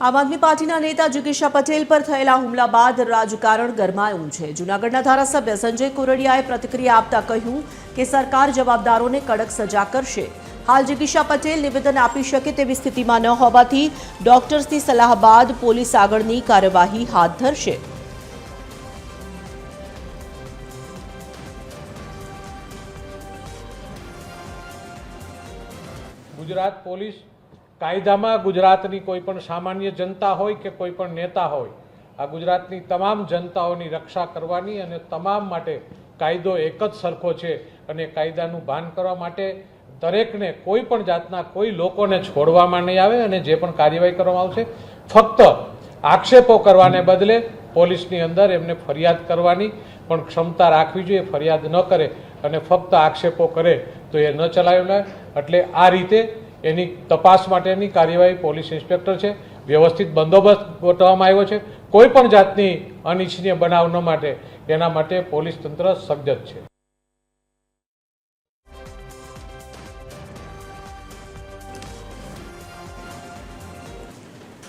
આમ આદમી પાર્ટીના નેતા જિગીશા પટેલ પર થયેલા હુમલા બાદ રાજકારણ ગરમાયું છે। જૂનાગઢના ધારાસભ્ય સંજય કુરડિયાએ પ્રતિક્રિયા આપતા કહ્યું કે સરકાર જવાબદારોને કડક સજા કરશે। હાલ જિગીશા પટેલ નિવેદન આપી શકે તેવી સ્થિતિમાં ન હોવાથી ડોક્ટર્સની સલાહ બાદ પોલીસ આગળની કાર્યવાહી હાથ ધરશે। गुजरात पोलीस कायदामां गुजरातनी कोईपण सामान्य जनता होय के कोईपण नेता होय आ गुजरातनी तमाम जनताओनी रक्षा करवानी अने तमाम माटे कायदो एक ज सरखो छे अने कायदानुं भान करवा माटे दरेकने कोईपण जातना कोई लोकोने छोड़वामां नहीं आवे अने जे पण कार्यवाही करवामां आवशे फक्त आक्षेपो करवाने बदले पोलीसनी अंदर एमने फरियाद करवानी पण क्षमता राखवी जोईए। फरियाद न करे अने फक्त आक्षेपो करे तो ए न चलावे। एटले आ रीते एनी तपास माटेनी कार्यवाही पोलीस इंस्पेक्टर छे व्यवस्थित बंदोबस्त गोठववामां आव्यो छे। कोईपण जातनी अनिच्छनीय बनाव न माटे एना माटे पोलीस तंत्र सज्ज छे।